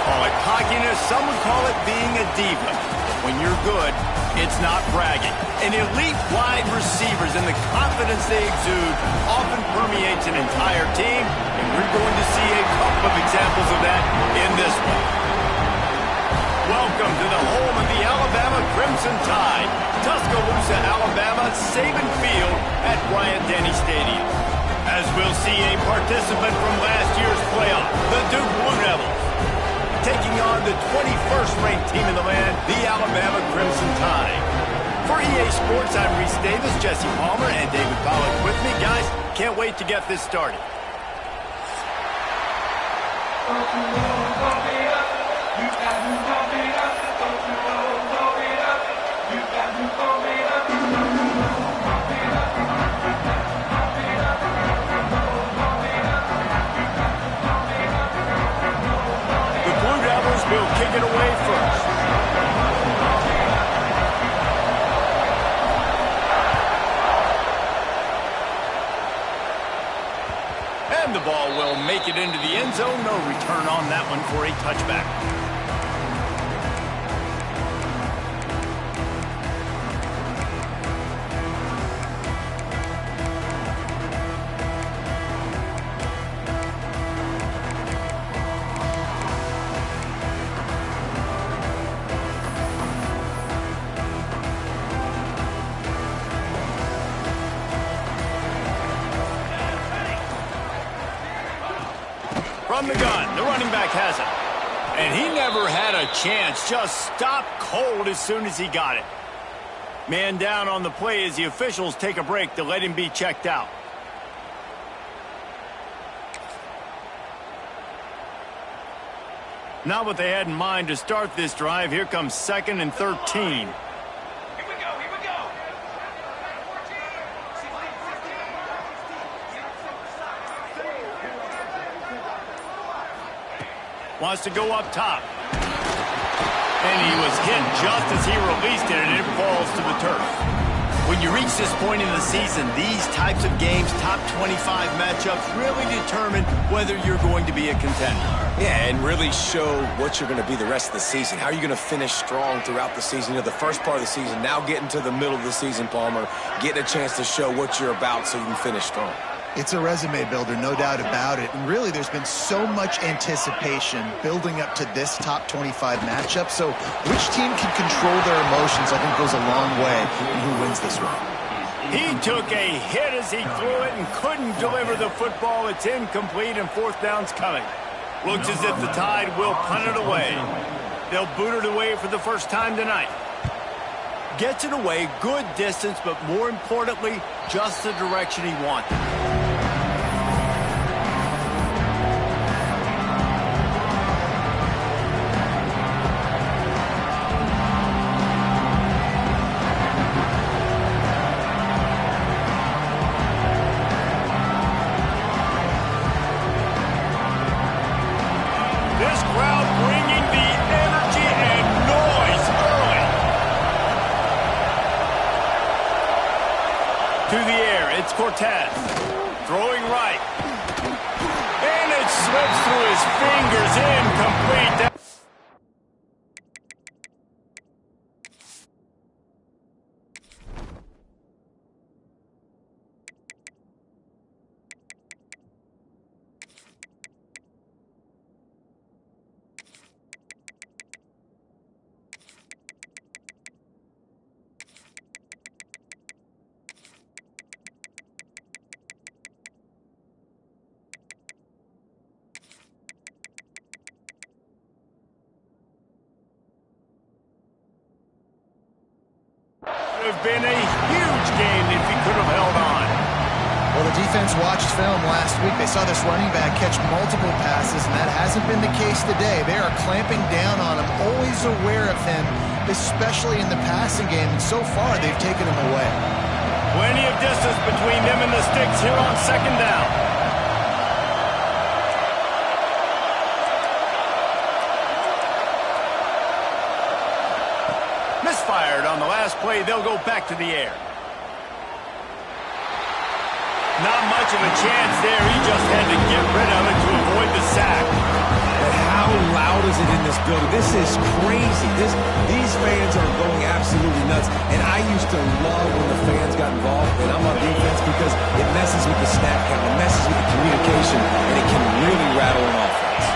call it cockiness, some would call it being a diva. But when you're good, it's not bragging. And elite wide receivers and the confidence they exude often permeates an entire team, and we're going to see a couple of examples of that in this one. Welcome to the home of the Alabama Crimson Tide, Tuscaloosa, Alabama, Saban Field at Bryant-Denny Stadium. As we'll see a participant from last year's playoff, the Duke Blue Devils, taking on the 21st ranked team in the land, the Alabama Crimson Tide. For EA Sports, I'm Reese Davis, Jesse Palmer, and David Pollack with me. Guys, can't wait to get this started. Will kick it away first. And the ball will make it into the end zone. No return on that one for a touchback. From the gun, the running back has it. And he never had a chance, just stopped cold as soon as he got it. Man down on the play as the officials take a break to let him be checked out. Not what they had in mind to start this drive. Here comes 2nd and 13. Wants to go up top. And he was hit just as he released it, and it falls to the turf. When you reach this point in the season, these types of games, top 25 matchups, really determine whether you're going to be a contender. Yeah, and really show what you're going to be the rest of the season. How are you going to finish strong throughout the season? You know, the first part of the season, now getting to the middle of the season, Palmer, getting a chance to show what you're about so you can finish strong. It's a resume builder, no doubt about it. And really, there's been so much anticipation building up to this top 25 matchup. So which team can control their emotions, I think, goes a long way in who wins this one. He took a hit as he threw it and couldn't deliver the football. It's incomplete, and 4th down's coming. Looks as if the Tide will punt it away. They'll boot it away for the first time tonight. Gets it away, good distance, but more importantly, just the direction he wanted. This crowd bringing the energy and noise early. To the air, it's Cortez. Throwing right. And it slips through his fingers, incomplete. Have been a huge game if he could have held on. Well, the defense watched film last week. They saw this running back catch multiple passes, and that hasn't been the case today. They are clamping down on him, always aware of him, especially in the passing game. And so far, they've taken him away. Plenty of distance between them and the sticks here on 2nd down. Misfired on the last play. They'll go back to the air. Not much of a chance there. He just had to get rid of it to avoid the sack. And how loud is it in These fans are going absolutely nuts. And I used to love when the fans got involved, and I'm on defense because it messes with the snap count, it messes with the communication, and it can really rattle an offense.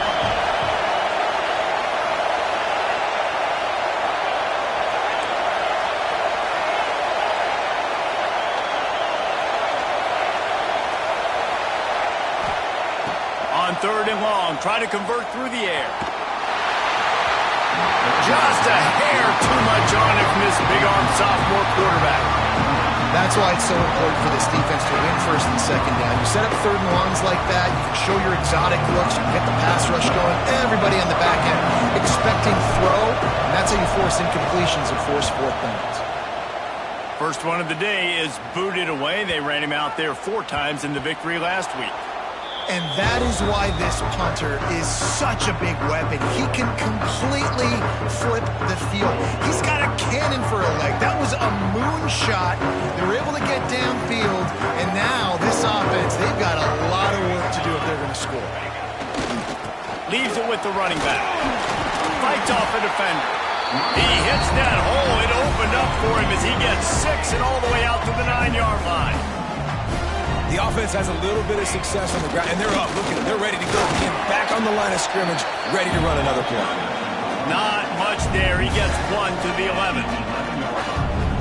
On 3rd and long, try to convert through the air. Just a hair too much on it from this big-arm sophomore quarterback. That's why it's so important for this defense to win 1st and 2nd down. You set up 3rd and longs like that, you can show your exotic looks, you can get the pass rush going, everybody on the back end expecting throw, and that's how you force incompletions and force 4th downs. First one of the day is booted away. They ran him out there 4 times in the victory last week. And that is why this punter is such a big weapon. He can completely flip the field. He's got a cannon for a leg. That was a moonshot. They were able to get downfield, and now this offense, they've got a lot of work to do if they're going to score. Leaves it with the running back. Fights off a defender. He hits that hole. It opened up for him as he gets 6 and all the way out to the 9-yard line. The offense has a little bit of success on the ground, and they're up. Look at them. They're ready to go again. Back on the line of scrimmage, ready to run another play. Not much there. He gets 1 to the 11.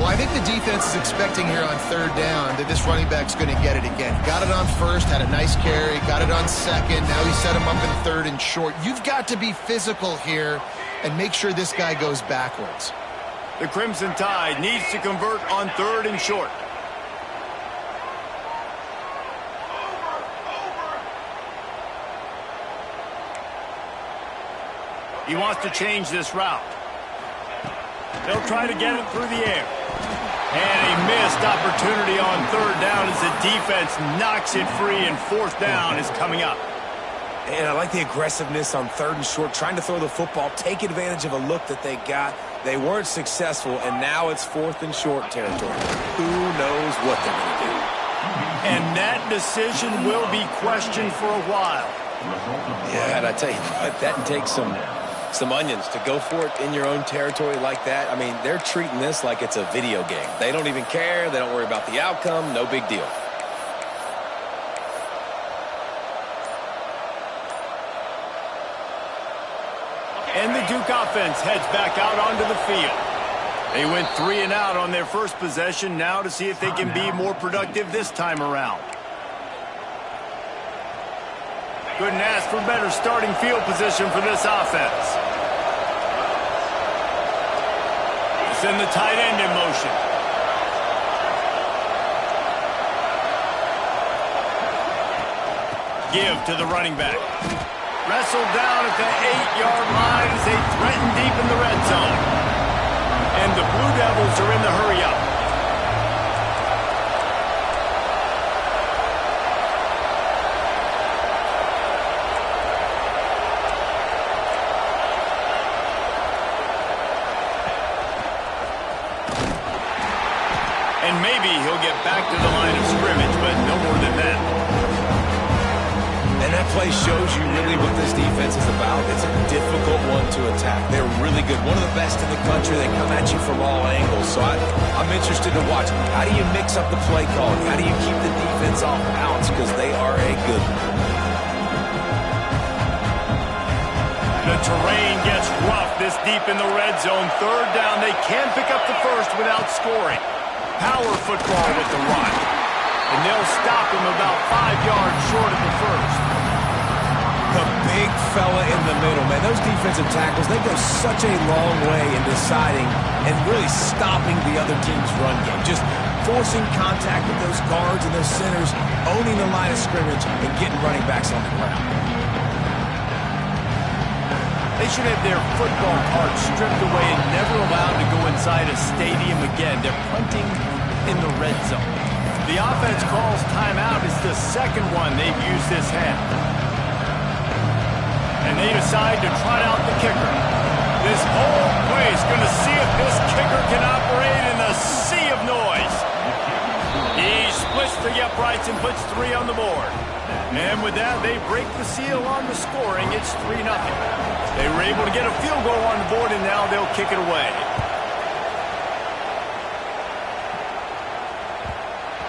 Well, I think the defense is expecting here on 3rd down that this running back's going to get it again. Got it on 1st, had a nice carry, got it on 2nd. Now he set him up in 3rd and short. You've got to be physical here and make sure this guy goes backwards. The Crimson Tide needs to convert on 3rd and short. He wants to change this route. They'll try to get it through the air. And a missed opportunity on 3rd down as the defense knocks it free, and 4th down is coming up. And I like the aggressiveness on 3rd and short, trying to throw the football, take advantage of a look that they got. They weren't successful, and now it's 4th and short territory. Who knows what they're going to do? And that decision will be questioned for a while. Yeah, and I tell you what, that takes some onions to go for it in your own territory like that. I mean, they're treating this like it's a video game. They don't even care. They don't worry about the outcome. No big deal. And the Duke offense heads back out onto the field. They went 3 and out on their first possession, now to see if they can be more productive this time around. Couldn't ask for better starting field position for this offense. Send the tight end in motion. Give to the running back. Wrestled down at the 8-yard line as they threaten deep in the red zone. And the Blue Devils are in the hurry-up. And maybe he'll get back to the line of scrimmage, but no more than that. And that play shows you really what this defense is about. It's a difficult one to attack. They're really good. One of the best in the country. They come at you from all angles. So I'm interested to watch. How do you mix up the play calling? How do you keep the defense off balance? Because they are a good one. The terrain gets rough this deep in the red zone. 3rd down. They can pick up the first without scoring. Power football with the run. And they'll stop him about 5 yards short of the first. The big fella in the middle, man. Those defensive tackles, they go such a long way in deciding and really stopping the other team's run game. Just forcing contact with those guards and those centers, owning the line of scrimmage, and getting running backs on the ground. They should have their football cards stripped away and never allowed to go inside a stadium again. They're punting in the red zone. The offense calls timeout. It's the second one they've used this half. And they decide to trot out the kicker. This whole place going to see if this kicker can operate in the sea of noise. He splits the uprights and puts 3 on the board. And with that, they break the seal on the scoring. It's 3-0. They were able to get a field goal on the board, and now they'll kick it away.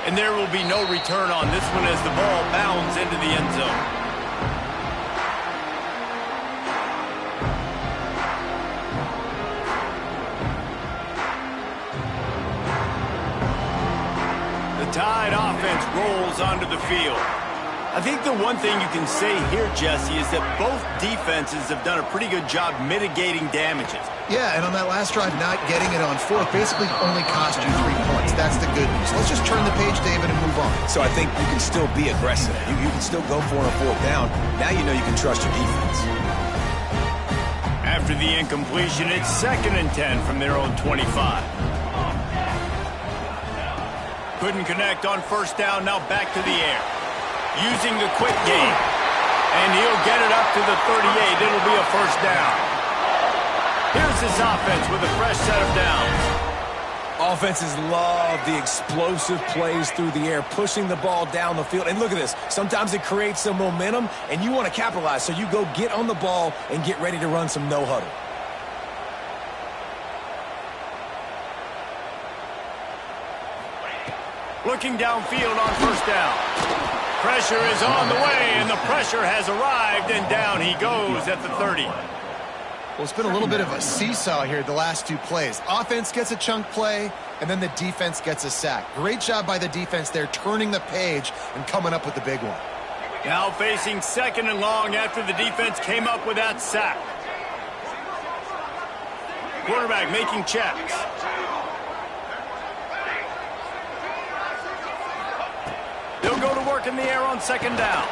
And there will be no return on this one as the ball bounds into the end zone. The Tide offense rolls onto the field. I think the one thing you can say here, Jesse, is that both defenses have done a pretty good job mitigating damages. Yeah, and on that last drive, not getting it on fourth basically only cost you 3 points. That's the good news. Let's just turn the page, David, and move on. So I think you can still be aggressive. You can still go for it on fourth down. Now you know you can trust your defense. After the incompletion, it's 2nd and 10 from their own 25. Couldn't connect on first down, now back to the air. Using the quick game. And he'll get it up to the 38. It'll be a first down. Here's his offense with a fresh set of downs. Offenses love the explosive plays through the air, pushing the ball down the field. And look at this. Sometimes it creates some momentum, and you want to capitalize. So you go get on the ball and get ready to run some no-huddle. Looking downfield on first down. Pressure is on the way, and the pressure has arrived, and down he goes at the 30. Well, it's been a little bit of a seesaw here the last 2 plays. Offense gets a chunk play, and then the defense gets a sack. Great job by the defense there, turning the page and coming up with the big one. Now facing 2nd and long after the defense came up with that sack. Quarterback making checks. They'll go to work in the air on 2nd down.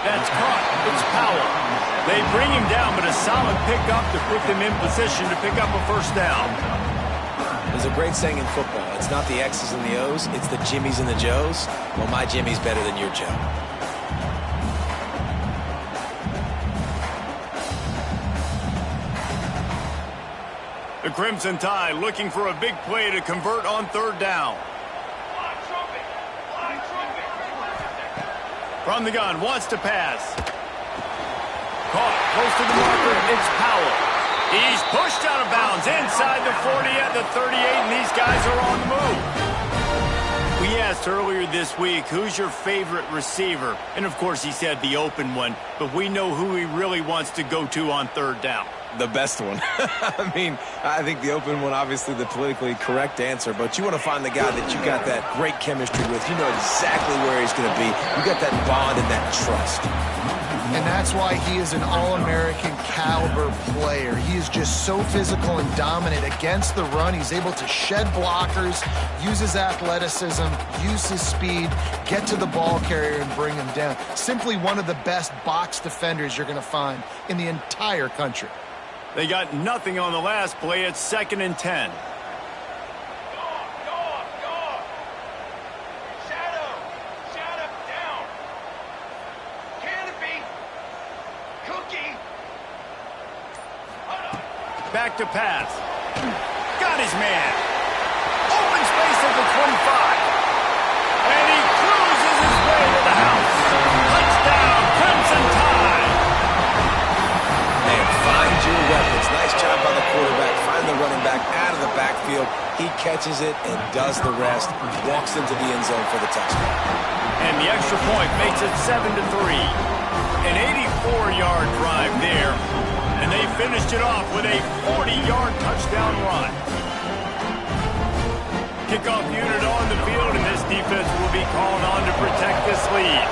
That's caught. It's Powell. They bring him down, but a solid pickup to put them in position to pick up a first down. There's a great saying in football. It's not the X's and the O's, it's the Jimmies and the Joes. Well, my Jimmy's better than your Joe. The Crimson Tide looking for a big play to convert on 3rd down. From the gun, wants to pass. Caught, close to the marker, it's Powell. He's pushed out of bounds inside the 40 at the 38, and these guys are on the move. We asked earlier this week, who's your favorite receiver? And, of course, he said the open one, but we know who he really wants to go to on 3rd down. The best one. I mean, I think the open one, obviously the politically correct answer, but you want to find the guy that you got that great chemistry with. You know exactly where he's going to be. You got that bond and that trust. And that's why he is an All-American caliber player. He is just so physical and dominant against the run. He's able to shed blockers, use his athleticism, use his speed, get to the ball carrier and bring him down. Simply one of the best box defenders you're going to find in the entire country. They got nothing on the last play. It's 2nd and 10. Back to pass. Got his man. Open space at the 25. And he cruises his way to the house. Touchdown, Crimson Tide. Man, find your weapons. Nice job by the quarterback. Find the running back out of the backfield. He catches it and does the rest. Walks into the end zone for the touchdown. And the extra point makes it 7-3. An 84-yard drive there. And they finished it off with a 40-yard touchdown run. Kickoff unit on the field, and this defense will be called on to protect this lead.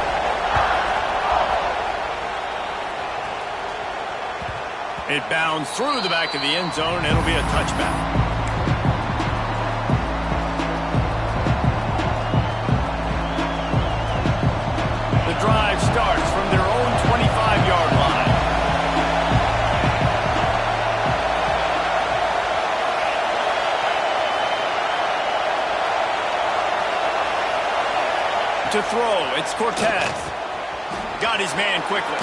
It bounds through the back of the end zone, and it'll be a touchback. The drive starts from their own 25-yard line. To throw, it's Cortez. Got his man quickly.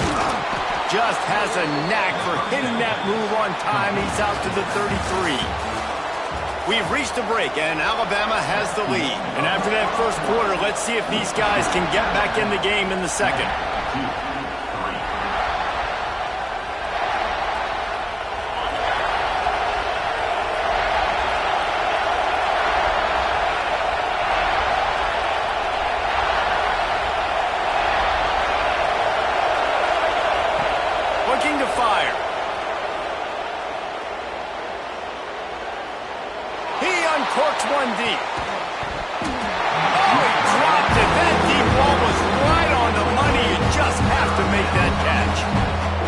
Just has a knack for hitting that move on time. He's out to the 33. We've reached a break, and Alabama has the lead. And after that first quarter, let's see if these guys can get back in the game in the second. torques one deep. Oh, he dropped it. That deep ball was right on the money. You just have to make that catch.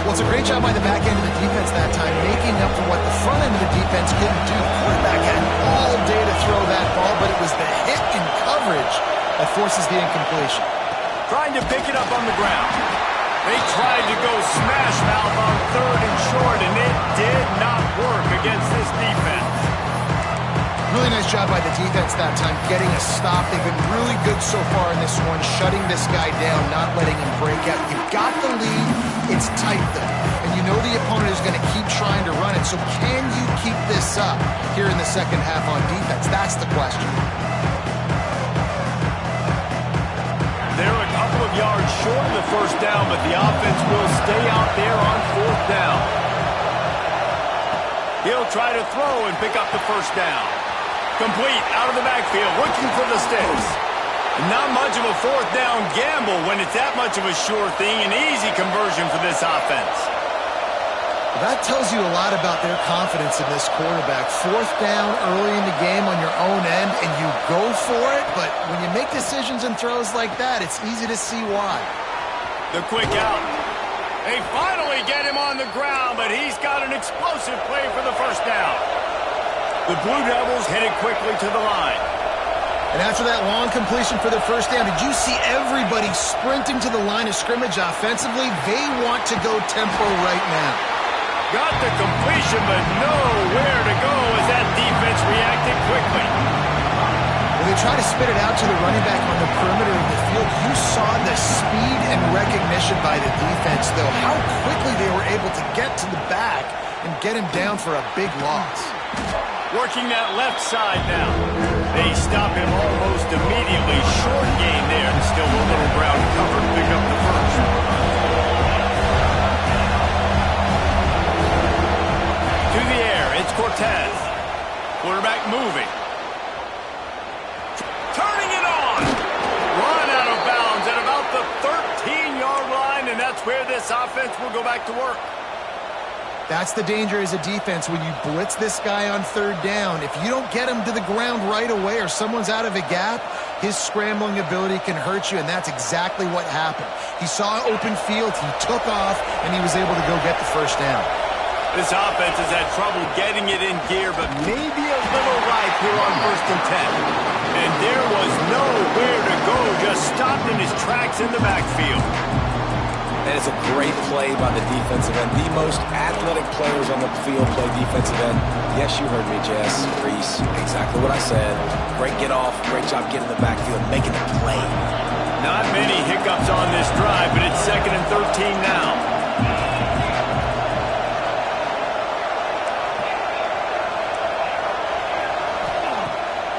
Well, it's a great job by the back end of the defense that time, making up for what the front end of the defense couldn't do. The quarterback had all day to throw that ball, but it was the hit in coverage that forces the incompletion. Trying to pick it up on the ground. They tried to go smash mouth on 3rd and short, and it did not work against this defense. Really nice job by the defense that time, getting a stop. They've been really good so far in this one, shutting this guy down, not letting him break out. You've got the lead. It's tight, though. And you know the opponent is going to keep trying to run it. So can you keep this up here in the second half on defense? That's the question. They're a couple of yards short of the first down, but the offense will stay out there on 4th down. He'll try to throw and pick up the first down. Complete out of the backfield, looking for the sticks. Not much of a 4th down gamble when it's that much of a sure thing, an easy conversion for this offense. That tells you a lot about their confidence in this quarterback. 4th down early in the game on your own end, and you go for it, but when you make decisions and throws like that, it's easy to see why. The quick out. They finally get him on the ground, but he's got an explosive play for the first down. The Blue Devils hit it quickly to the line. And after that long completion for the first down, did you see everybody sprinting to the line of scrimmage offensively? They want to go tempo right now. Got the completion, but nowhere to go as that defense reacted quickly. When they try to spit it out to the running back on the perimeter of the field, you saw the speed and recognition by the defense, though. How quickly they were able to get to the back and get him down for a big loss. Working that left side now. They stop him almost immediately. Short gain there, and still a little ground cover to pick up the first. To the air, it's Cortez. Quarterback moving. Turning it on. Run out of bounds at about the 13-yard line, and that's where this offense will go back to work. That's the danger as a defense when you blitz this guy on 3rd down. If you don't get him to the ground right away or someone's out of a gap, his scrambling ability can hurt you, and that's exactly what happened. He saw open field, he took off, and he was able to go get the first down. This offense has had trouble getting it in gear, but maybe a little life here on 1st and 10. And there was nowhere to go, just stopped in his tracks in the backfield. That is a great play by the defensive end. The most athletic players on the field play defensive end. Yes, you heard me, Jess. Reese, exactly what I said. Great get off, great job getting the backfield, making the play. Not many hiccups on this drive, but it's 2nd and 13 now.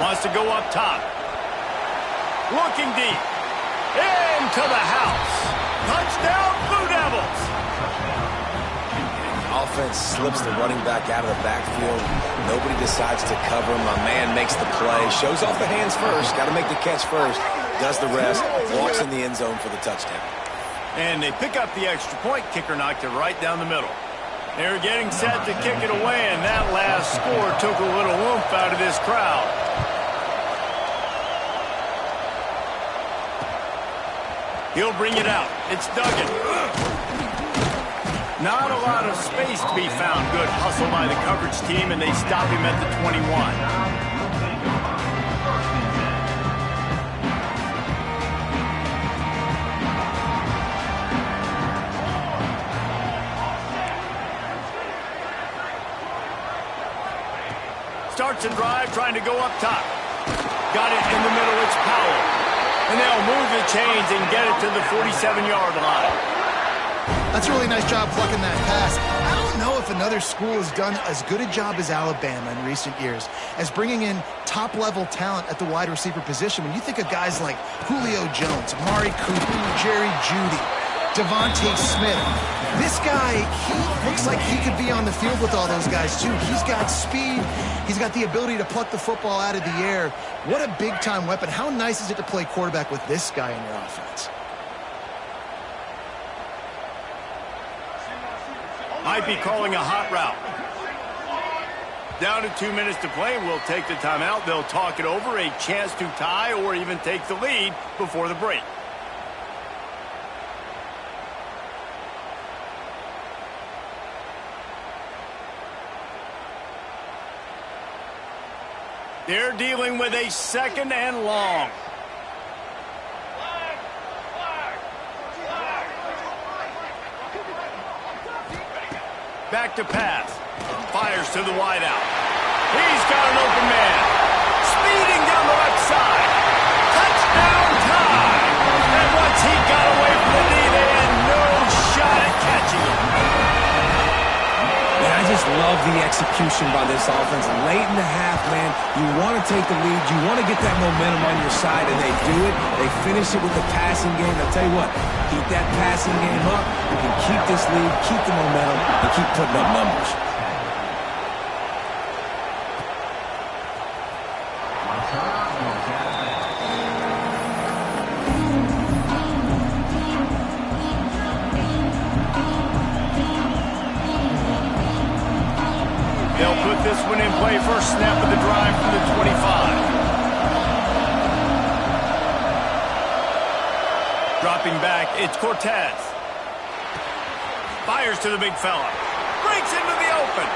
Wants to go up top. Looking deep. Into the house. Touchdown, Blue Devils! Offense slips the running back out of the backfield. Nobody decides to cover him. My man makes the play. Shows off the hands first. Got to make the catch first. Does the rest. Walks in the end zone for the touchdown. And they pick up the extra point. Kicker knocked it right down the middle. They're getting set to kick it away, and that last score took a little oomph out of this crowd. He'll bring it out. It's Duggan. Not a lot of space to be found. Good hustle by the coverage team, and they stop him at the 21. Starts a drive, trying to go up top. Got it in the middle. It's Powell. And they'll move the chains and get it to the 47-yard line. That's a really nice job plucking that pass. I don't know if another school has done as good a job as Alabama in recent years as bringing in top-level talent at the wide receiver position. When you think of guys like Julio Jones, Amari Cooper, Jerry Jeudy, Devontae Smith, this guy, he looks like he could be on the field with all those guys, too. He's got speed. He's got the ability to pluck the football out of the air. What a big-time weapon. How nice is it to play quarterback with this guy in your offense? Might be calling a hot route. Down to 2 minutes to play, and we'll take the timeout. They'll talk it over, a chance to tie or even take the lead before the break. They're dealing with a 2nd and long. Back to pass. Fires to the wideout. He's got an open man. Speeding down the left side. Touchdown time. And once he got away from the knee, they had no shot at catching him. And I just love the execution by this offense. Late in the half, man, you want to take the lead. You want to get that momentum on your side, and they do it. They finish it with the passing game. I'll tell you what, keep that passing game up. You can keep this lead, keep the momentum, and keep putting up numbers. They'll put this one in play. First snap of the drive from the 25. Dropping back, it's Cortez. Fires to the big fella. Breaks into the open.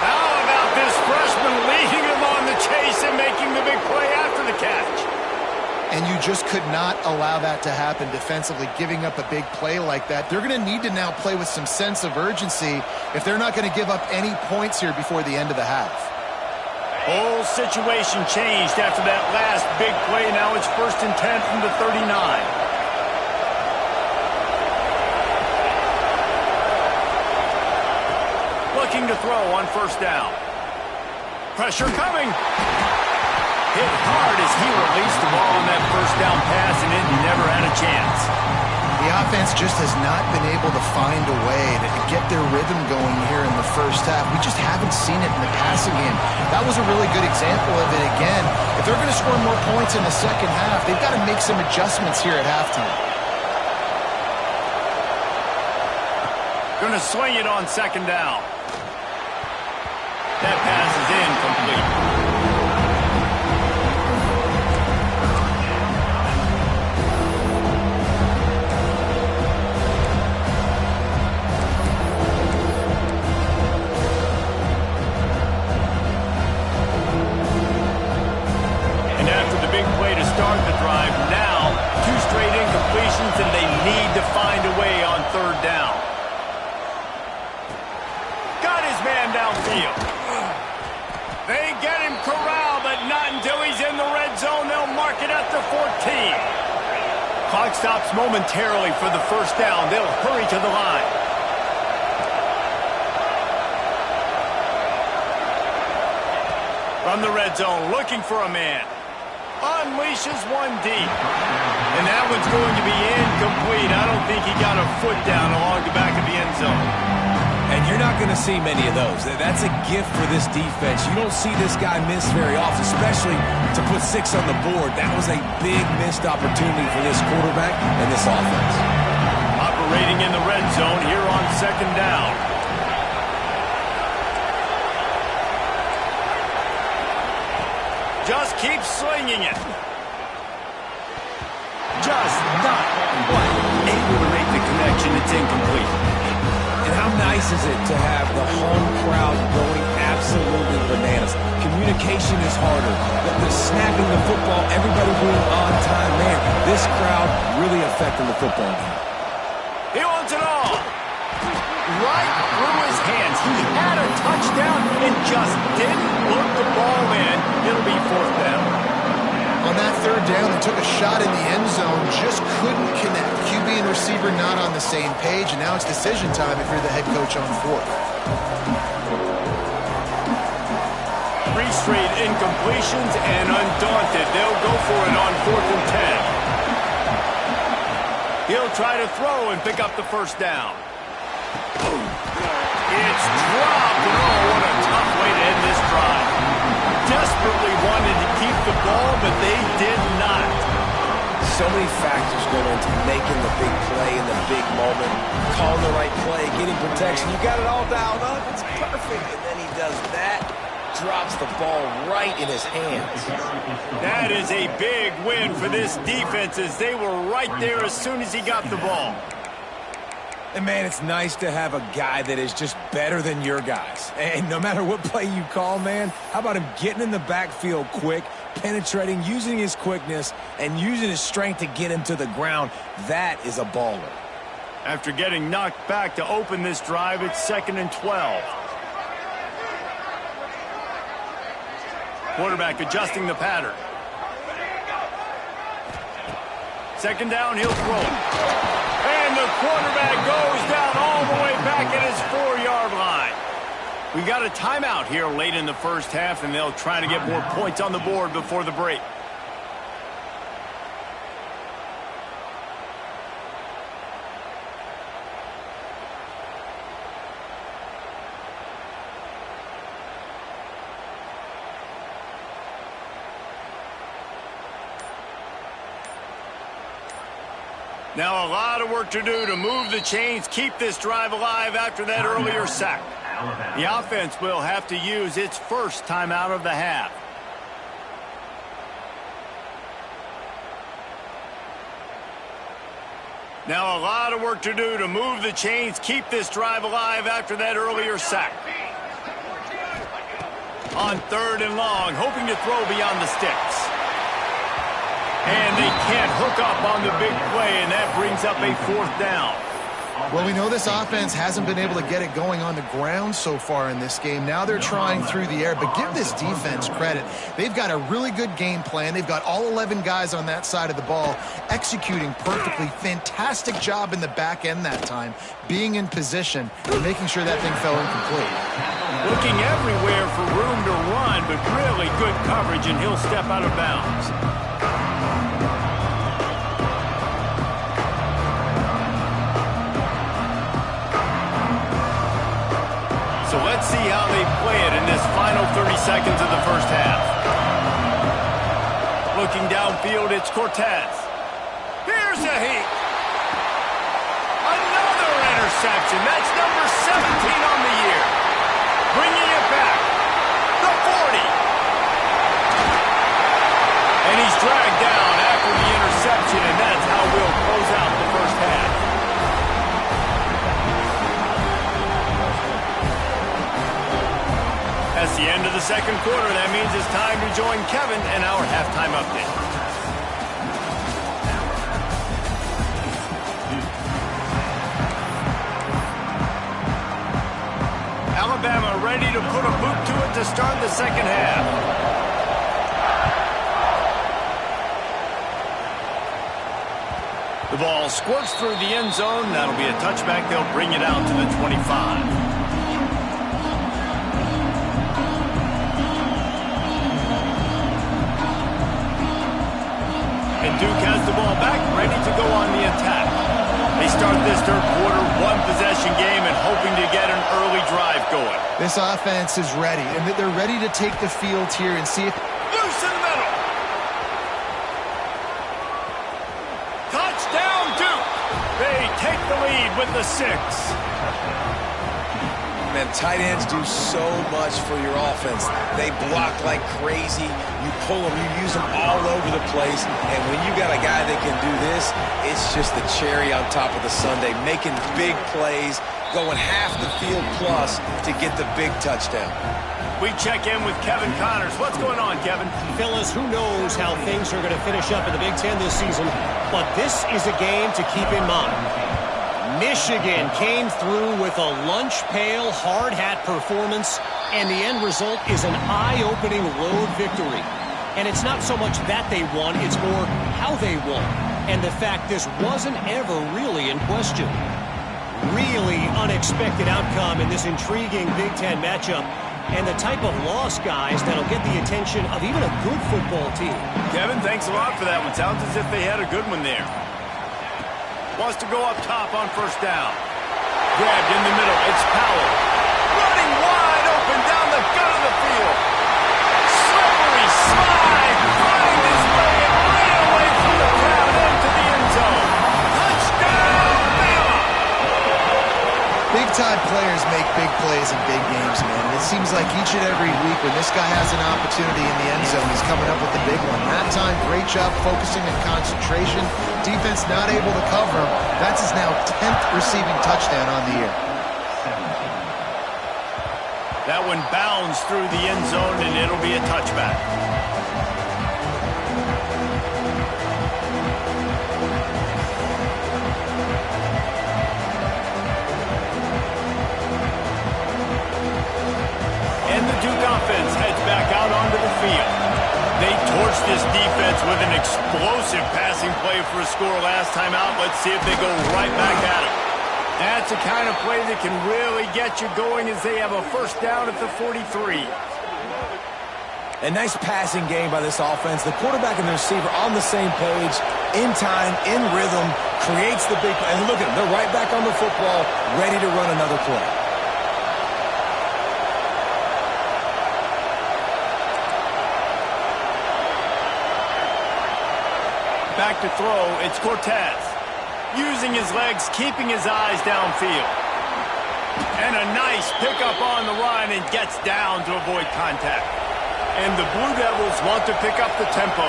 How about this freshman leading him on the chase and making the big play after the catch? And you just could not allow that to happen defensively, giving up a big play like that. They're going to need to now play with some sense of urgency if they're not going to give up any points here before the end of the half. Whole situation changed after that last big play. Now it's 1st and 10 from the 39. Looking to throw on 1st down. Pressure coming. Hit hard as he released the ball on that 1st down pass, and it never had a chance. The offense just has not been able to find a way to get their rhythm going here in the first half. We just haven't seen it in the passing game. That was a really good example of it again. If they're going to score more points in the second half, they've got to make some adjustments here at halftime. Going to swing it on 2nd down. That pass is incomplete. Start the drive now. 2 straight incompletions, and they need to find a way on 3rd down. Got his man downfield. They get him corralled, but not until he's in the red zone. They'll mark it at the 14. Clock stops momentarily for the 1st down. They'll hurry to the line. From the red zone, looking for a man. Unleashes one deep. And that one's going to be incomplete. I don't think he got a foot down along the back of the end zone. And you're not going to see many of those. That's a gift for this defense. You don't see this guy miss very often, especially to put 6 on the board. That was a big missed opportunity for this quarterback and this offense. Operating in the red zone here on 2nd down. Just keep slinging it. Just not able to make the connection. It's incomplete. And how nice is it to have the home crowd going absolutely bananas? Communication is harder. The snapping the football, everybody being on time. Man, this crowd really affecting the football game. He wants it all. Right through his hands. He had a touchdown and just didn't look the ball in. It'll be 4th down. On that 3rd down, they took a shot in the end zone, just couldn't connect. QB and receiver not on the same page, and now it's decision time if you're the head coach on 4th. 3 straight incompletions, and undaunted, they'll go for it on 4th and 10. He'll try to throw and pick up the 1st down. It's dropped, and oh, what a tough way to end this drive. Desperately wanted to keep the ball, but they did not. So many factors go into making the big play in the big moment, calling the right play, getting protection. You got it all dialed up. It's perfect. And then he does that, drops the ball right in his hands. That is a big win for this defense as they were right there as soon as he got the ball. And, man, it's nice to have a guy that is just better than your guys. And no matter what play you call, man, how about him getting in the backfield quick, penetrating, using his quickness, and using his strength to get him to the ground? That is a baller. After getting knocked back to open this drive, it's 2nd and 12. Quarterback adjusting the pattern. 2nd down, he'll throw it. And the quarterback goes down all the way back at his 4-yard line. We got a timeout here late in the first half, and they'll try to get more points on the board before the break. Now a lot of work to do to move the chains, keep this drive alive after that earlier sack. The offense will have to use its first timeout of the half. Now a lot of work to do to move the chains, keep this drive alive after that earlier sack. On 3rd and long, hoping to throw beyond the sticks. And they can't hook up on the big play, and that brings up a 4th down. Well, we know this offense hasn't been able to get it going on the ground so far in this game. Now they're trying through the air, but give this defense credit. They've got a really good game plan. They've got all 11 guys on that side of the ball executing perfectly. Fantastic job in the back end that time, being in position and making sure that thing fell incomplete. Looking everywhere for room to run, but really good coverage, and he'll step out of bounds. So let's see how they play it in this final 30 seconds of the first half. Looking downfield, it's Cortez. Here's a heat. Another interception. That's number 17 on the year. Bringing it back. The 40. And he's dragged down after the interception, and that's how we'll close out the first half. That's the end of the second quarter. That means it's time to join Kevin and our halftime update. Alabama ready to put a boot to it to start the second half. The ball squirts through the end zone. That'll be a touchback. They'll bring it out to the 25. Duke has the ball back, ready to go on the attack. They start this third quarter, one-possession game, and hoping to get an early drive going. This offense is ready, and they're ready to take the field here and see if... Loose in the middle. Touchdown, Duke. They take the lead with the 6. Man, tight ends do so much for your offense. They block like crazy. You pull them, you use them all over the place. And when you got a guy that can do this, it's just the cherry on top of the sundae, making big plays, going half the field plus to get the big touchdown. We check in with Kevin Connors. What's going on, Kevin? Fellas, who knows how things are going to finish up in the Big Ten this season, but this is a game to keep in mind. Michigan came through with a lunch pail hard hat performance, and the end result is an eye-opening road victory. And it's not so much that they won, it's more how they won, and the fact this wasn't ever really in question. Really unexpected outcome in this intriguing Big Ten matchup, and the type of loss, guys, that'll get the attention of even a good football team. Kevin, thanks a lot for that one. Sounds as if they had a good one there. Wants to go up top on first down. Grabbed in the middle. It's Powell. Running wide open down the gut of the field. Slippery slide. Finding his way right away from the crowd. And make big plays in big games, man. And it seems like each and every week when this guy has an opportunity in the end zone, he's coming up with the big one. That time, great job focusing and concentration. Defense not able to cover him. That's his now 10th receiving touchdown on the year. That one bounds through the end zone, and it'll be a touchback. Duke offense heads back out onto the field. They torched this defense with an explosive passing play for a score last time out. Let's see if they go right back at it. That's the kind of play that can really get you going as they have a first down at the 43. A nice passing game by this offense. The quarterback and the receiver on the same page, in time, in rhythm, creates the big play. And look at them. They're right back on the football, ready to run another play. Back to throw, it's Cortez. Using his legs, keeping his eyes downfield. And a nice pickup on the run and gets down to avoid contact. And the Blue Devils want to pick up the tempo.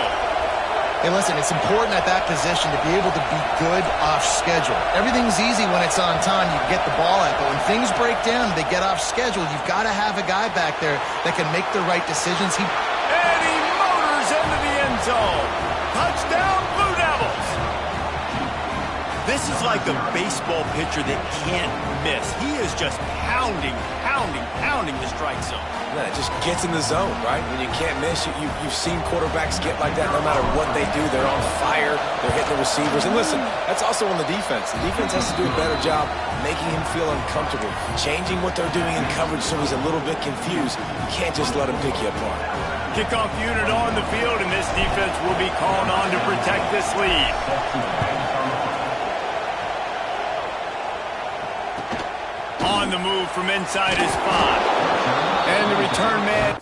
Hey, listen, it's important at that position to be able to be good off schedule. Everything's easy when it's on time. You can get the ball out. But when things break down, they get off schedule. You've got to have a guy back there that can make the right decisions. And he motors into the end zone. Touchdown, Blue Devils! This is like a baseball pitcher that can't miss. He is just pounding the strike zone. Yeah, it just gets in the zone, right? When you can't miss, you've seen quarterbacks get like that no matter what they do. They're on fire. They're hitting the receivers. And listen, that's also on the defense. The defense has to do a better job making him feel uncomfortable, changing what they're doing in coverage so he's a little bit confused. You can't just let him pick you apart. Kickoff unit on the field, and this defense will be called on to protect this lead. On the move from inside his 5. And the return man.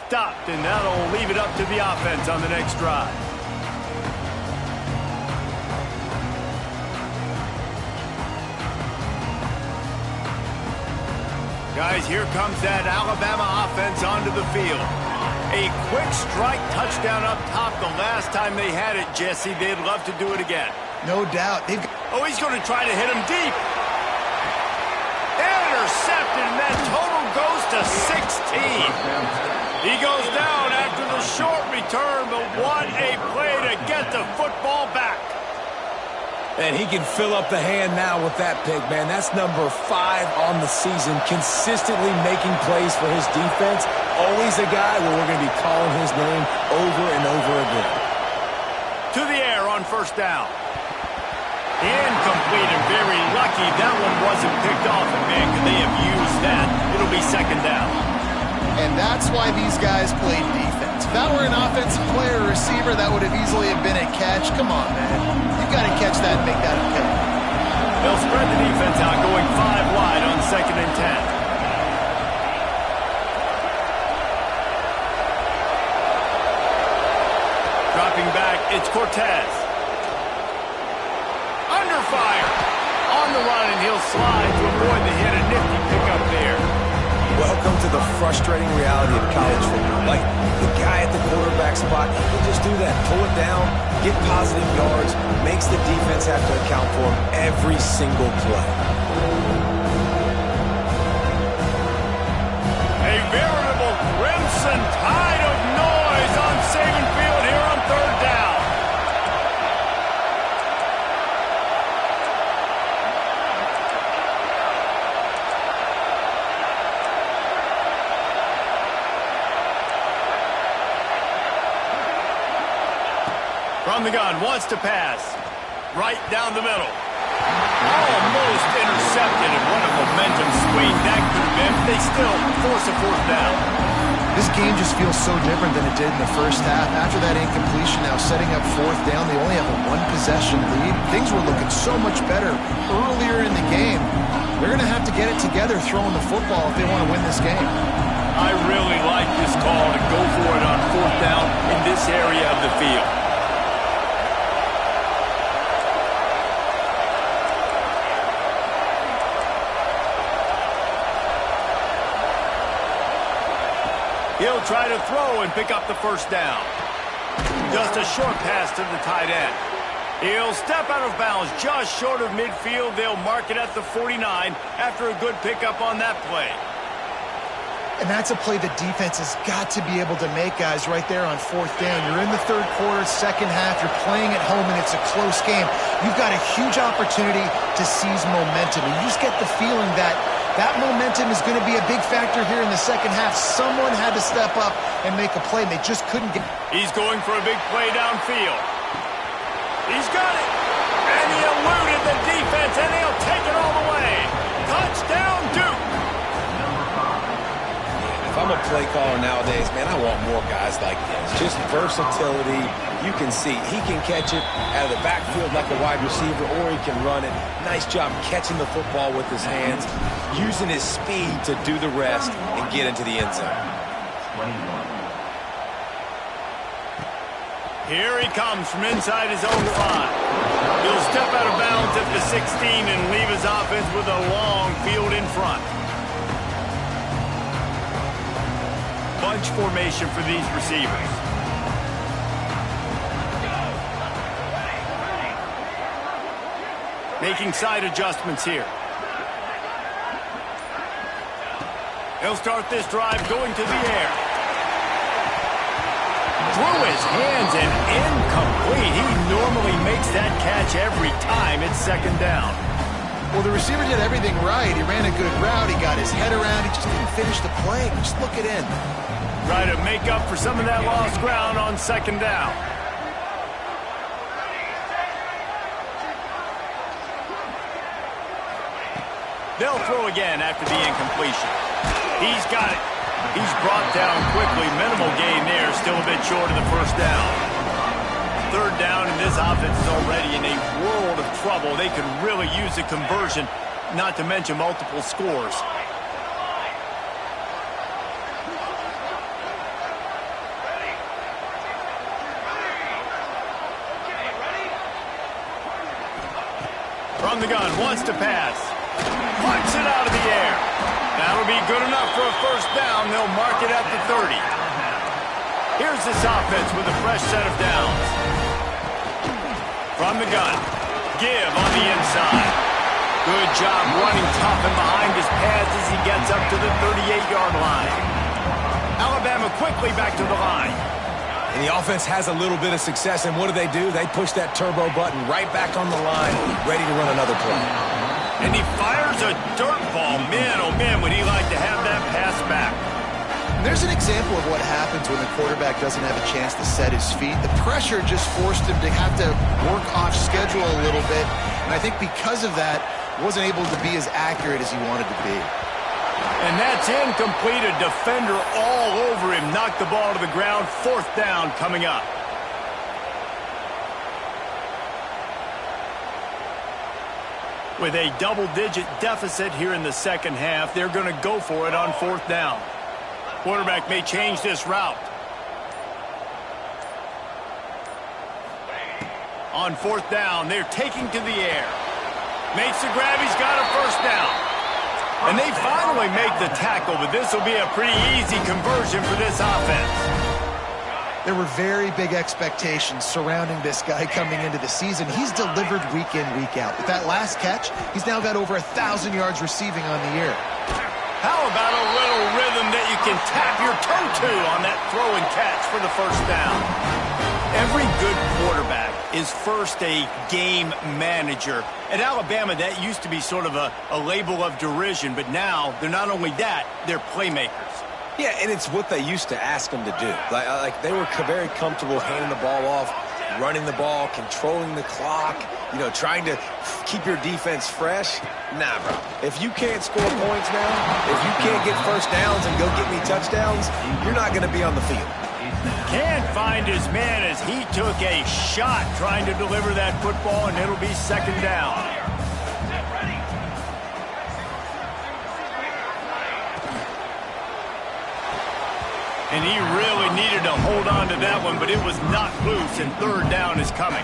Stopped, and that'll leave it up to the offense on the next drive. Guys, here comes that Alabama offense onto the field. A quick strike touchdown up top the last time they had it, Jesse. They'd love to do it again. No doubt. Oh, he's going to try to hit him deep. Intercepted, and that total goes to 16. He goes down after the short return, but what a play to get the football back. And he can fill up the hand now with that pick, man. That's number 5 on the season, consistently making plays for his defense. Always a guy where we're going to be calling his name over and over again. To the air on first down. Incomplete, and very lucky that one wasn't picked off. And man, could they have used that? It'll be second down. And that's why these guys played defense. If that were an offensive player or receiver, that would have easily have been a catch. Come on, man. You've got to catch that and make that a pick. They'll spread the defense out, going 5 wide on 2nd and 10. Dropping back, it's Cortez. Under fire. On the run, and he'll slide to avoid the hit. A nifty pickup there. Welcome to the frustrating reality of college football. Like, the guy at the quarterback spot, he can just do that. Pull it down, get positive yards, makes the defense have to account for him every single play. A veritable crimson tide of noise on Saban Field here on 3rd down. From the gun, wants to pass. Right down the middle. Almost intercepted. intercepted, and what a momentum swing that could have been. They still force a fourth down. This game just feels so different than it did in the first half. After that incompletion, now setting up fourth down, they only have a one-possession lead. Things were looking so much better earlier in the game. They're going to have to get it together throwing the football if they want to win this game. I really like this call to go for it on fourth down in this area of the field. He'll try to throw and pick up the first down. Just a short pass to the tight end. He'll step out of bounds just short of midfield. They'll mark it at the 49 after a good pickup on that play. And that's a play the defense has got to be able to make, guys, right there on fourth down. You're in the third quarter, second half. You're playing at home, and it's a close game. You've got a huge opportunity to seize momentum. And you just get the feeling that that momentum is going to be a big factor here in the second half. Someone had to step up and make a play, and they just couldn't get. He's going for a big play downfield. He's got it. And he eluded the defense, and he'll take it all the way. Touchdown, Duke. If I'm a play caller nowadays, man, I want more guys like this. Just versatility. You can see he can catch it out of the backfield like a wide receiver, or he can run it. Nice job catching the football with his hands, using his speed to do the rest and get into the end zone. Here he comes from inside his own 5. He'll step out of bounds at the 16 and leave his offense with a long field in front. Bunch formation for these receivers. Making side adjustments here. He'll start this drive going to the air. Through his hands and incomplete. He normally makes that catch every time it's second down. Well, the receiver did everything right. He ran a good route. He got his head around. He just didn't finish the play. Just look it in. Try to make up for some of that lost ground on second down. They'll throw again after the incompletion. He's got it. He's brought down quickly. Minimal gain there. Still a bit short of the first down. Third down, and this offense is already in a world of trouble. They could really use a conversion, not to mention multiple scores. From the gun, wants to pass. Punts it out of the air. That'll be good enough for a first down. They'll mark it at the 30. Here's this offense with a fresh set of downs. From the gun, give on the inside. Good job running tough and behind his pads as he gets up to the 38-yard line. Alabama quickly back to the line. And the offense has a little bit of success, and what do? They push that turbo button right back on the line, ready to run another play. And he fires a dirt ball. Man, oh man, would he like to have that pass back. And there's an example of what happens when the quarterback doesn't have a chance to set his feet. The pressure just forced him to have to work off schedule a little bit. And I think because of that, wasn't able to be as accurate as he wanted to be. And that's incomplete. A defender all over him. Knocked the ball to the ground. Fourth down coming up. With a double-digit deficit here in the second half, they're going to go for it on fourth down. Quarterback may change this route. On fourth down, they're taking to the air. Makes the grab. He's got a first down. And they finally make the tackle, but this will be a pretty easy conversion for this offense. There were very big expectations surrounding this guy coming into the season. He's delivered week in, week out. With that last catch, he's now got over 1,000 yards receiving on the year. How about a little rhythm that you can tap your toe to on that throw and catch for the first down? Every good quarterback is first a game manager. At Alabama, that used to be sort of a label of derision, but now they're not only that, they're playmakers. Yeah, and it's what they used to ask them to do. Like they were very comfortable handing the ball off running the ball, controlling the clock, you know, trying to keep your defense fresh. Nah, bro. If you can't score points now, if you can't get first downs and go get me touchdowns, you're not going to be on the field. Can't find his man as he took a shot trying to deliver that football, and it'll be second down. And he really needed to hold on to that one, but it was not loose, and third down is coming.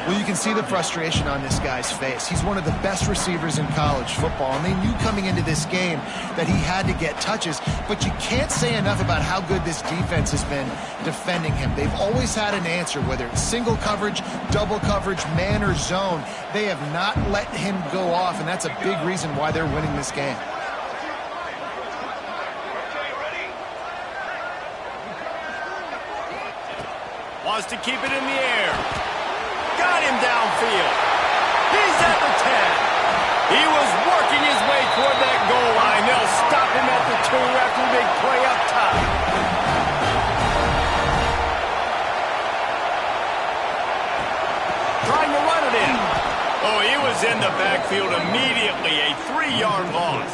Well, you can see the frustration on this guy's face. He's one of the best receivers in college football, and they knew coming into this game that he had to get touches, but you can't say enough about how good this defense has been defending him. They've always had an answer, whether it's single coverage, double coverage, man or zone. They have not let him go off, and that's a big reason why they're winning this game. Wants to keep it in the air. Got him downfield. He's at the 10. He was working his way toward that goal line. They'll stop him at the 2 after a big play up top. Trying to run it in. Oh, he was in the backfield immediately. A 3-yard loss.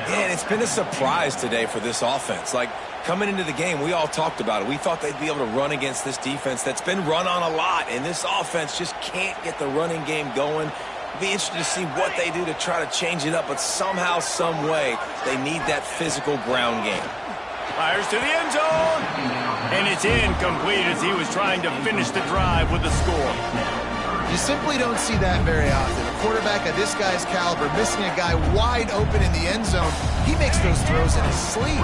Yeah, and it's been a surprise today for this offense. Like, coming into the game, we all talked about it. We thought they'd be able to run against this defense that's been run on a lot, and this offense just can't get the running game going. Be interested to see what they do to try to change it up, but somehow, some way, they need that physical ground game. Fires to the end zone, and it's incomplete as he was trying to finish the drive with a score. You simply don't see that very often. A quarterback of this guy's caliber missing a guy wide open in the end zone. He makes those throws in his sleep.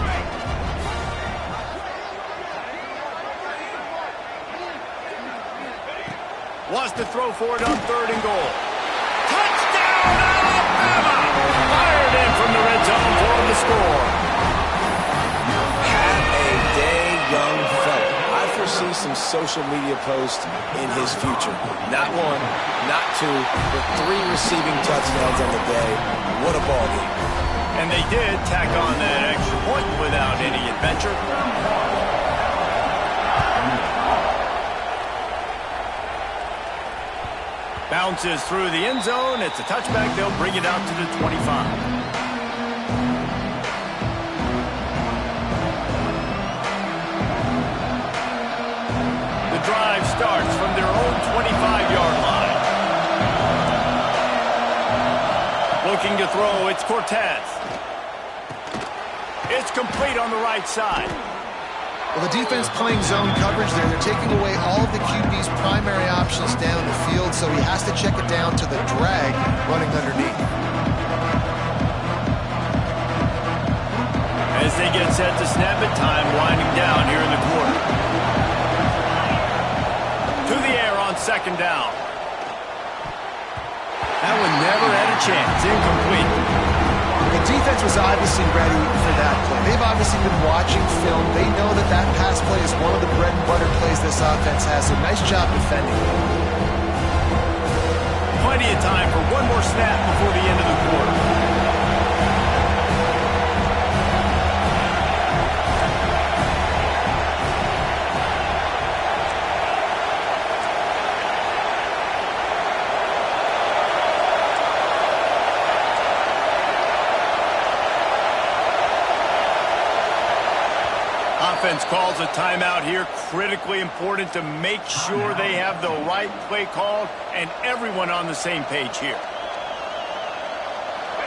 Wants to throw for it on 3rd and goal. Touchdown, Alabama! Fired in from the red zone for the score. Have a day, young fella. I foresee some social media posts in his future. Not 1, not 2, but 3 receiving touchdowns on the day. What a ball game. And they did tack on that extra point without any adventure. Bounces through the end zone. It's a touchback. They'll bring it out to the 25. The drive starts from their own 25-yard line. Looking to throw, it's Cortez. It's complete on the right side. Well, the defense playing zone coverage there. They're taking away all of the QB's primary options down the field, so he has to check it down to the drag running underneath. As they get set to snap it, time winding down here in the quarter. To the air on 2nd down. That one never had a chance. Incomplete. The defense was obviously ready for that play. They've obviously been watching film. They know that that pass play is one of the bread and butter plays this offense has. So nice job defending. Plenty of time for one more snap before the end of the quarter. Offense calls a timeout here. Critically important to make sure they have the right play called and everyone on the same page here.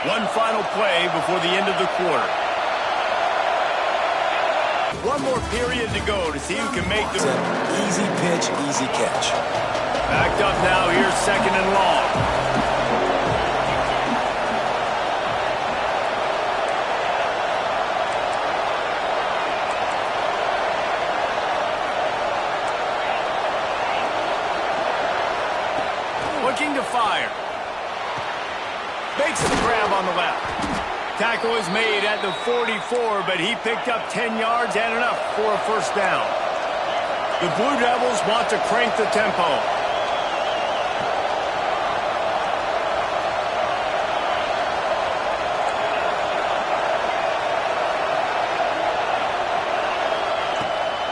One final play before the end of the quarter. One more period to go to see who can make the... Easy pitch, easy catch. Backed up now. Here's 2nd and long. Looking to fire. Makes the grab on the left. Tackle is made at the 44, but he picked up 10 yards and enough for a 1st down. The Blue Devils want to crank the tempo.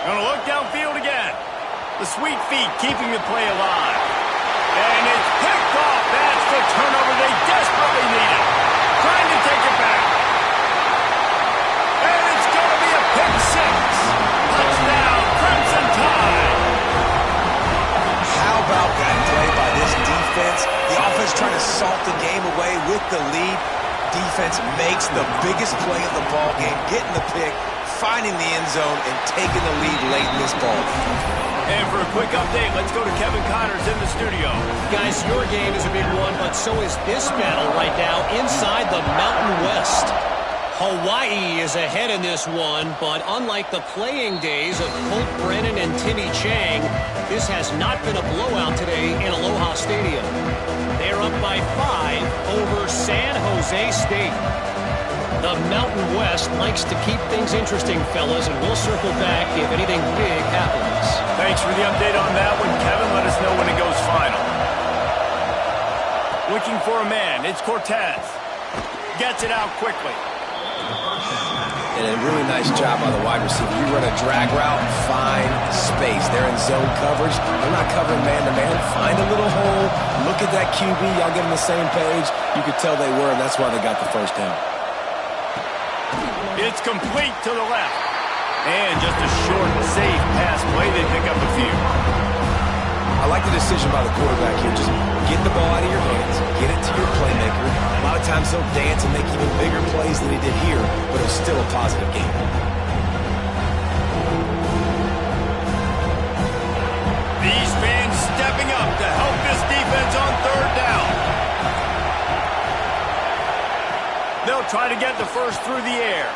Gonna look downfield again. The sweet feet keeping the play alive. And it's picked off. That's the turnover they desperately needed. Trying to take it back. And it's going to be a pick six. Touchdown, Crimson Tide. How about that play by this defense? The offense trying to salt the game away with the lead. Defense makes the biggest play of the ball game, getting the pick, finding the end zone, and taking the lead late in this ball. And for a quick update, let's go to Kevin Connors in the studio. Guys, your game is a big one, but so is this battle right now inside the Mountain West. Hawaii is ahead in this one, but unlike the playing days of Colt Brennan and Timmy Chang, this has not been a blowout today in Aloha Stadium. They're up by 5 over San Jose State. The Mountain West likes to keep things interesting, fellas, and we'll circle back if anything big happens. Thanks for the update on that one, Kevin. Let us know when it goes final. Looking for a man. It's Cortez. Gets it out quickly. And a really nice job by the wide receiver. You run a drag route, find space. They're in zone coverage. They're not covering man-to-man. Find a little hole. Look at that QB. Y'all get on the same page. You could tell they were, and that's why they got the first down. It's complete to the left. And just a short, safe pass play. They pick up a few. I like the decision by the quarterback here. Just get the ball out of your hands. Get it to your playmaker. A lot of times he'll dance and make even bigger plays than he did here, but it was still a positive game. These fans stepping up to help this defense on third down. They'll try to get the first through the air.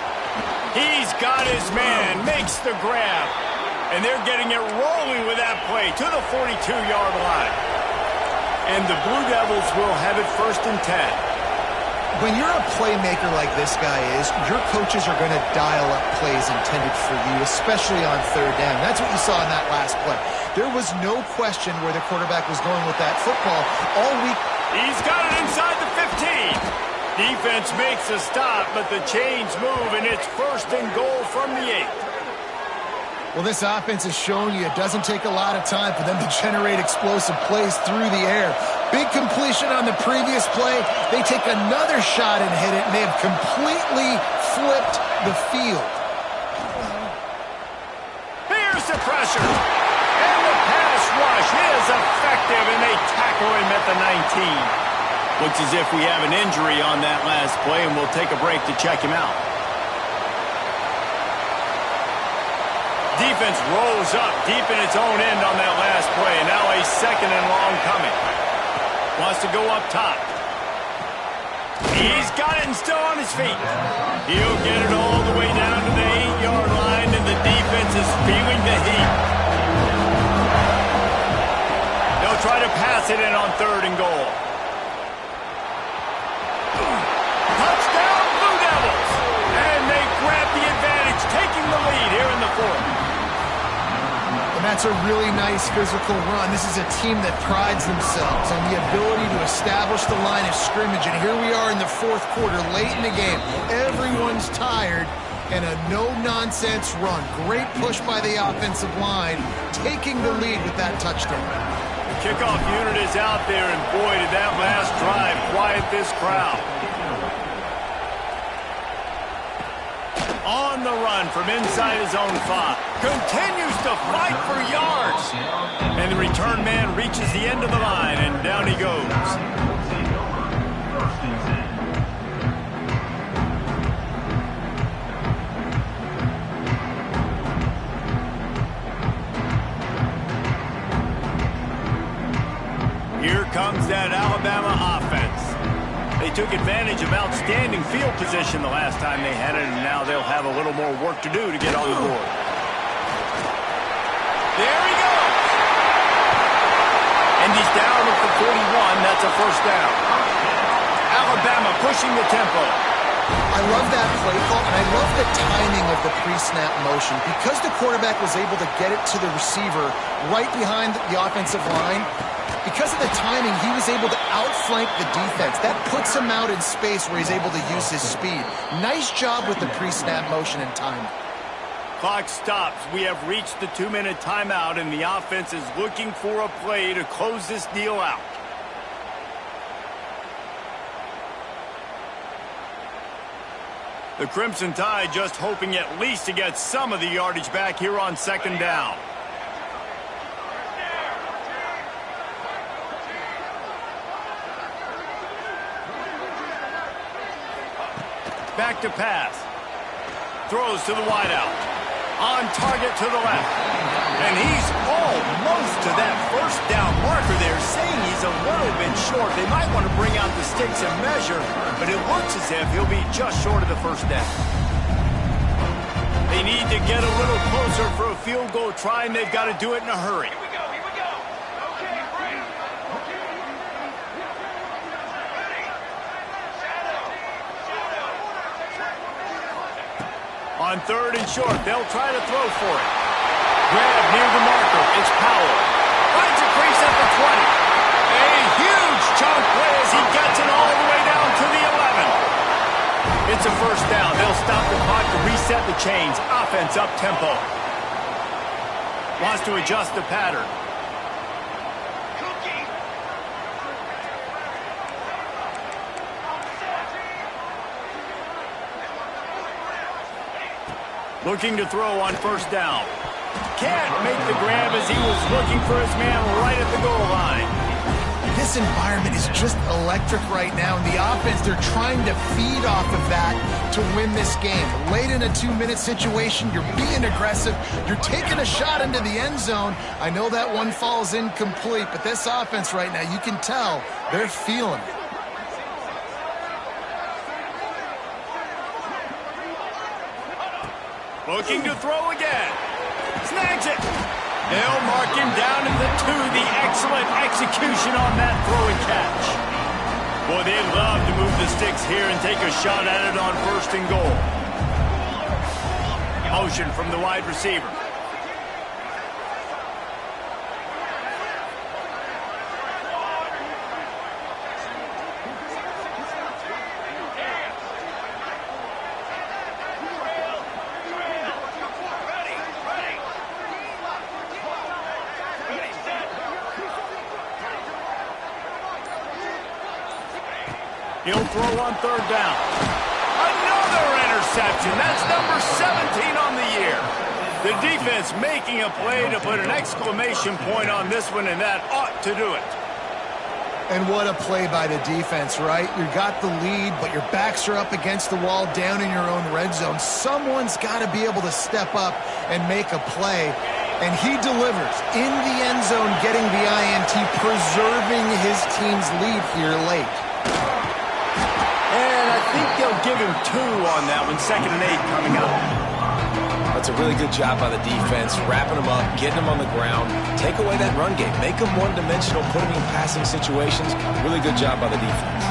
He's got his man, makes the grab. And they're getting it rolling with that play to the 42-yard line. And the Blue Devils will have it first and 10. When you're a playmaker like this guy is, your coaches are going to dial up plays intended for you, especially on third down. That's what you saw in that last play. There was no question where the quarterback was going with that football all week. He's got it inside the 15. Defense makes a stop, but the chains move, and it's first and goal from the 8. Well, this offense has shown you it doesn't take a lot of time for them to generate explosive plays through the air. Big completion on the previous play. They take another shot and hit it, and they have completely flipped the field. Here's the pressure. And the pass rush is effective, and they tackle him at the 19. Looks as if we have an injury on that last play, and we'll take a break to check him out. Defense rolls up deep in its own end on that last play. Now a second and long coming. Wants to go up top. He's got it and still on his feet. He'll get it all the way down to the 8-yard line, and the defense is feeling the heat. They'll try to pass it in on third and goal. Touchdown, Blue Devils! And they grab the advantage, taking the lead here in the fourth. And that's a really nice physical run. This is a team that prides themselves on the ability to establish the line of scrimmage. And here we are in the fourth quarter, late in the game. Everyone's tired, and a no-nonsense run. Great push by the offensive line, taking the lead with that touchdown. The kickoff unit is out there, and boy, did that last drive quiet this crowd. On the run from inside his own 5. Continues to fight for yards. And the return man reaches the end of the line, and down he goes. Here comes that Alabama offense. They took advantage of outstanding field position the last time they had it, and now they'll have a little more work to do to get on the board. There he goes! And he's down at the 41. That's a first down. Alabama pushing the tempo. I love that play call, and I love the timing of the pre-snap motion. Because the quarterback was able to get it to the receiver right behind the offensive line, because of the timing, he was able to outflank the defense. That puts him out in space where he's able to use his speed. Nice job with the pre-snap motion and timing. clock stops. We have reached the 2-minute timeout, and the offense is looking for a play to close this deal out. The Crimson Tide just hoping at least to get some of the yardage back here on second down. Back to pass. Throws to the wideout. On target to the left. And he's almost to that first down marker there, saying he's a little bit short. They might want to bring out the sticks and measure, but it looks as if he'll be just short of the first down. They need to get a little closer for a field goal try, and they've got to do it in a hurry. On third and short, they'll try to throw for it. Grab near the marker. It's Powell. Finds a crease at the 20. A huge chunk play as he gets it all the way down to the 11. It's a first down. They'll stop the clock to reset the chains. Offense up tempo. Wants to adjust the pattern. Looking to throw on first down. Can't make the grab as he was looking for his man right at the goal line. This environment is just electric right now, and the offense, they're trying to feed off of that to win this game. Late in a 2-minute situation, you're being aggressive, you're taking a shot into the end zone. I know that one falls incomplete, but this offense right now, you can tell they're feeling it. Looking to throw again. Snags it. They'll mark him down at the 2. The excellent execution on that throw and catch. Boy, they love to move the sticks here and take a shot at it on first and goal. Motion from the wide receiver. He'll throw on third down. Another interception. That's number 17 on the year. The defense making a play to put an exclamation point on this one, and that ought to do it. And what a play by the defense, right? You got the lead, but your backs are up against the wall down in your own red zone. Someone's got to be able to step up and make a play. And he delivers in the end zone, getting the INT, preserving his team's lead here late. And I think they'll give him 2 on that one. 2nd and 8 coming up. That's a really good job by the defense, wrapping them up, getting them on the ground, take away that run game, make them one-dimensional, put them in passing situations. Really good job by the defense.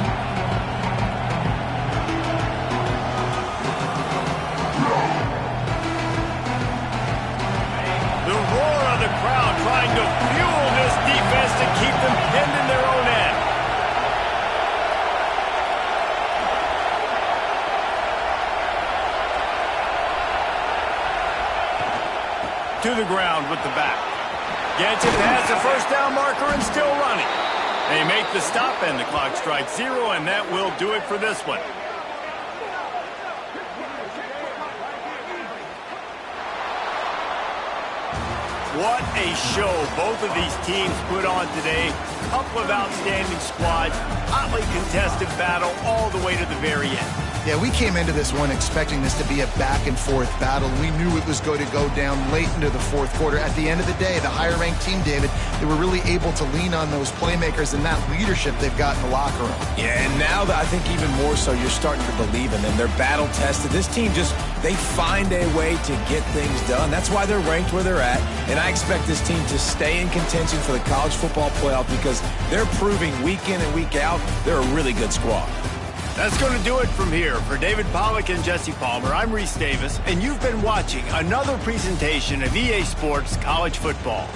The roar of the crowd trying to fuel this defense to keep them pinned in their own end. To the ground with the back. Gets it past the first down marker and still running. They make the stop and the clock strikes 0, and that will do it for this one. What a show both of these teams put on today. Couple of outstanding squads, hotly contested battle all the way to the very end. Yeah, we came into this one expecting this to be a back-and-forth battle. We knew it was going to go down late into the fourth quarter. At the end of the day, the higher-ranked team, David, they were really able to lean on those playmakers and that leadership they've got in the locker room. Yeah, and now I think even more so, you're starting to believe in them. They're battle-tested. This team they find a way to get things done. That's why they're ranked where they're at. And I expect this team to stay in contention for the college football playoff because they're proving week in and week out they're a really good squad. That's going to do it from here. For David Pollack and Jesse Palmer, I'm Reese Davis, and you've been watching another presentation of EA Sports College Football.